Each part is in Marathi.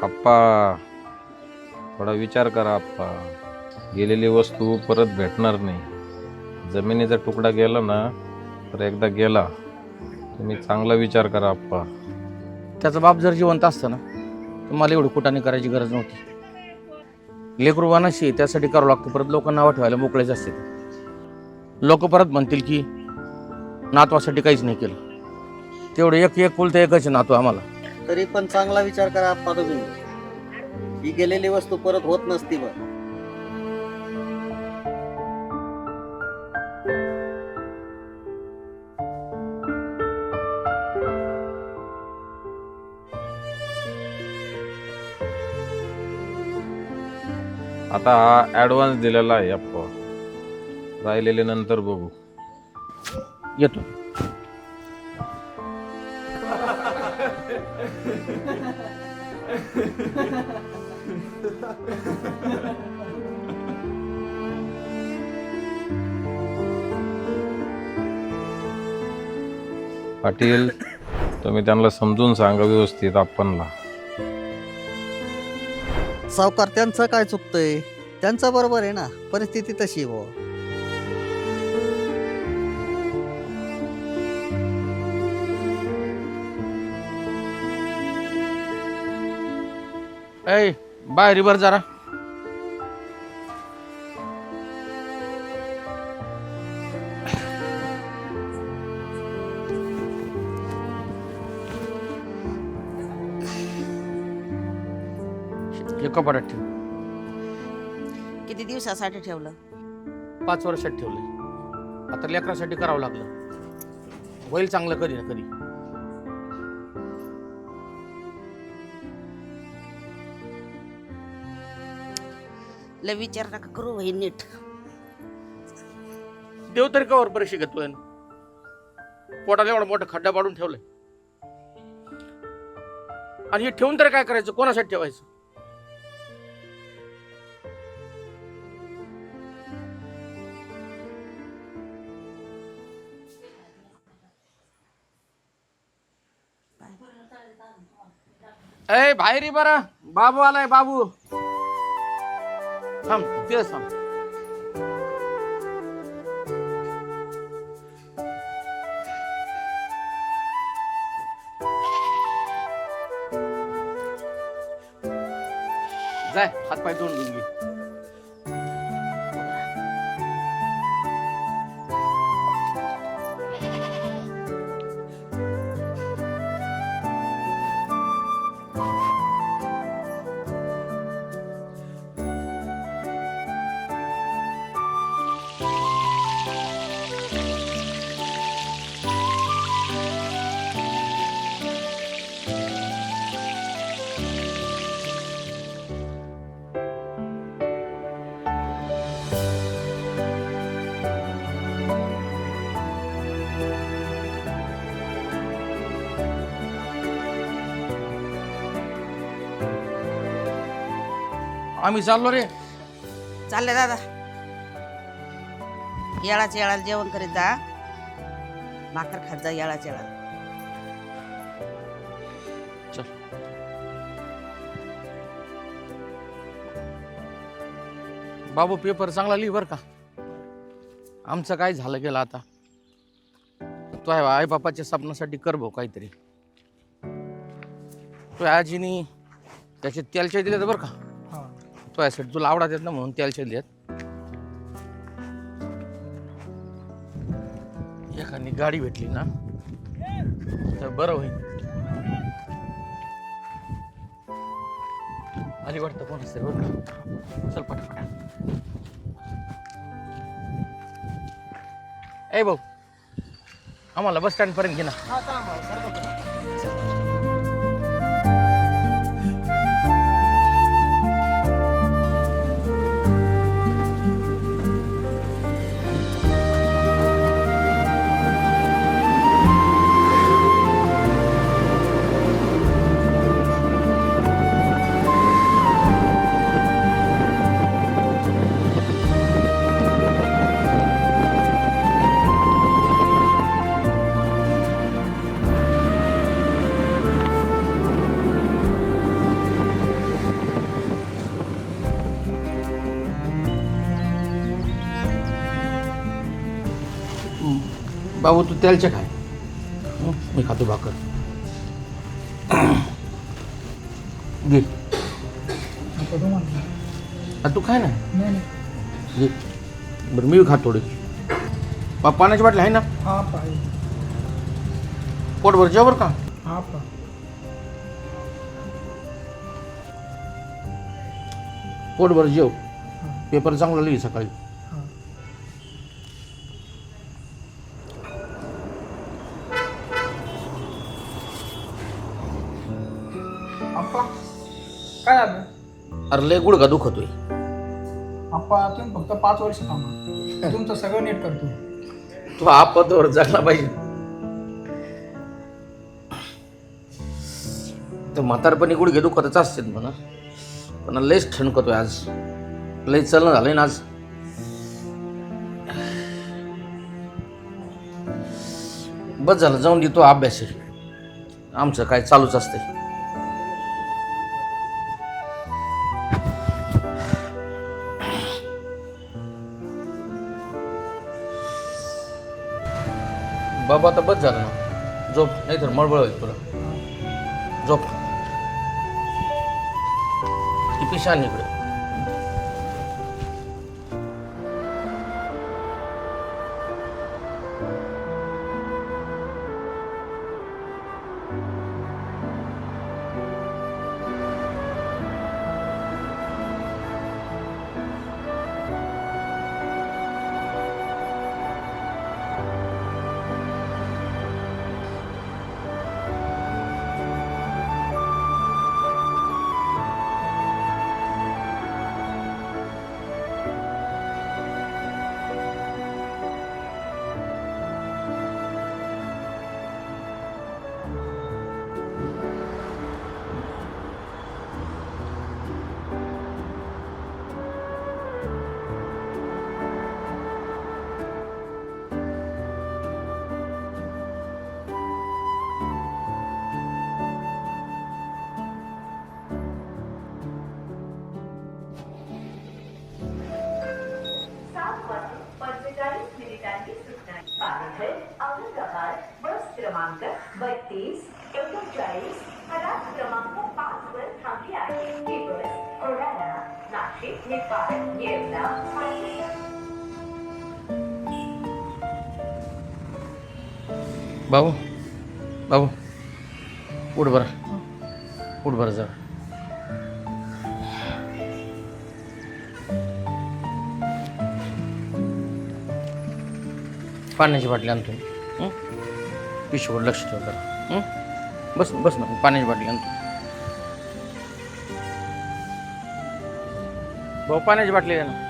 आप्पा थोडा विचार करा आप्पा. गेलेली वस्तू परत भेटणार नाही. जमिनीचा तुकडा गेला ना तर एकदा गेला. तुम्ही चांगला विचार करा आप्पा. त्याचा बाप जर जिवंत असता ना तर मला एवढी कुटाने करायची गरज नव्हती. लेकरू वानाशी आहे, त्यासाठी करावं लागतं. परत लोक नावं ठेवायला मोकळेच असते. लोक परत म्हणतील की नातवासाठी काहीच नाही केलं. तेवढं एक कुलतं एकच आहे नातू आम्हाला. तरी पण चांगला विचार करा आप्पा तुम्ही. ही गेलेली वस्तू परत होत नसती बघ. आता हा ॲडव्हान्स दिलेला आहे आप्पा. राहिलेले नंतर बघू. येतो. पाटील तुम्ही त्यांना समजून सांगा व्यवस्थित आप्पांना. सावकार त्यांचं काय चुकतंय? त्यांचं बरोबर आहे ना. परिस्थिती तशी हो. ऐ बाहेर बर जरा. हे कपाटात ठेव. किती दिवसासाठी ठेवलं? 5 वर्षात ठेवले. आता लेकरासाठी करावं लागलं. होईल चांगलं कधी ना कधी. लय विचार नका करू भाई नीट. देव तरी कवर परीक्षा घेतोय. पोटाला एवढा मोठा खड्डा पाडून ठेवलाय. आणि हे ठेवून तरी काय करायचं? कोणासाठी ठेवायचं? ए बाहेर ये बरा. बाबू आलाय. बाबू थांब. ते थांब. जाय हातपाय धुवून घेऊन घे. आम्ही चाललो रे. चालले दादा. येळाच्या येळाला जेवण करीत जा. भाकर खात जा येळाच्या येळाला. चल. बाबू पेपर चांगला लिहि बर का. आमचं काय झालं गेलं आता. तो आई बापाच्या स्वप्नासाठी कर भाऊ काहीतरी. तो आजीनी त्याचे तेलचे दिले बर का. तो यासाठी तुला आवडत येत ना म्हणून तेलचे दिलेत. एखादी गाडी भेटली ना तर बरं होईल. आली वाटतं कोण असेल बरं का. चल पटापटा. ए भाऊ आम्हाला बस स्टँड पर्यंत घे ना. बाबू तू तेलचे खाय मी खातो भाकर घे तू खाय ना घे बरं मी खातो थोडी पाण्याची बाटली आहे ना पोटभर जेवर का पोटभर जेव पेपर चांगला लिहि सकाळी काय झालं अरे लय गुडघा दुखतोय आप्पा तुम्ही फक्त 5 वर्ष थांबा तुमचं सगळं नीट करतो तू आपत्तीवर जगला पाहिजे तर म्हातारपणी गुडघे दुखतच असते म्हणा पण लयच ठणकतोय आज लय चलन झालंय ना आज बस झालं जाऊन देतो अभ्यास आमचं काय चालूच असतंय बाबा आता बस झालं ना झोप नाही तर मळबळ होईल तुला झोप ती पिशान इकडे औरंगाबाद बस क्रमांक 32 39 क्रमांक 5 वर थांबली आहे. ही बस कोल्हारा, नाशिक, निपाट, येवला बाबू बाबू उठ बरं जरा पाण्याची बाटली आणतो पिशवीवर लक्ष ठेव जरा बस बस ना पाण्याची बाटली आणतो भाऊ पाण्याची बाटली आहे ना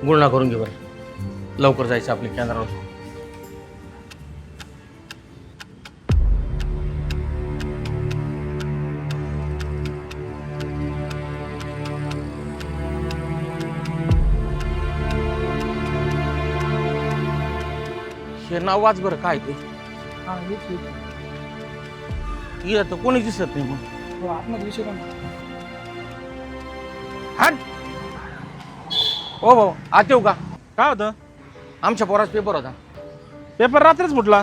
गुळणा करून घे बरं लवकर जायचं आपल्या केंद्रावर हे नाव वाच बरं काय ते हा हेच इथं तर कोणी दिसत नाही मग आतमध्ये विषय पण हट ओ भाऊ आत येऊ का काय होतं आमच्या पोराचा पेपर होता पेपर रात्रीच फुटला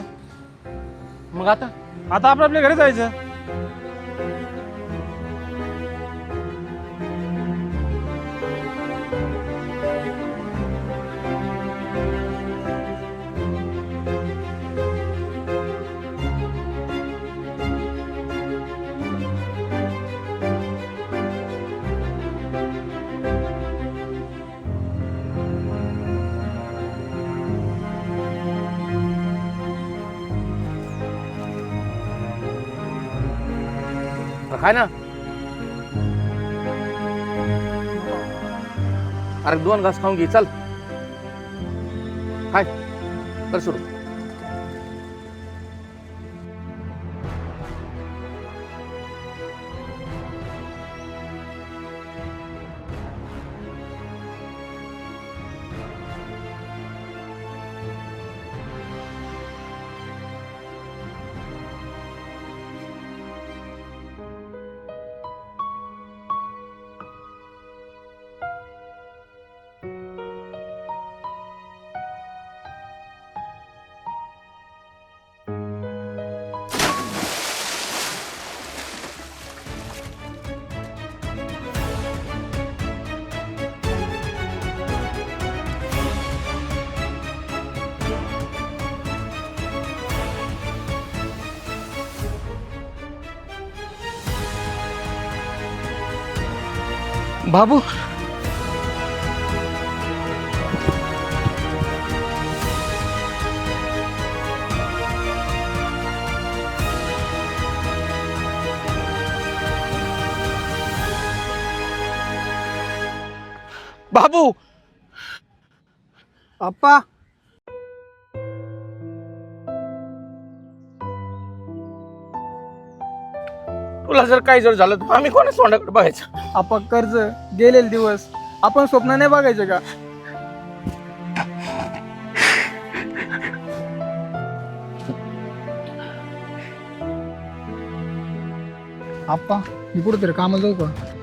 मग आता आता आपण आपल्या घरी जायचं काय ना अरे 2 घास खाऊन घे चल काय कर सुरू बाबू बाबू आप्पा तुला जर काही जर झालं तर आम्ही कोणाच तोंडाकडे बघायचं? आप्पा कर्ज गेलेले दिवस आपण स्वप्न नाही बघायचे का? आप्पा मी कुठेतरी कामाला जाऊ का?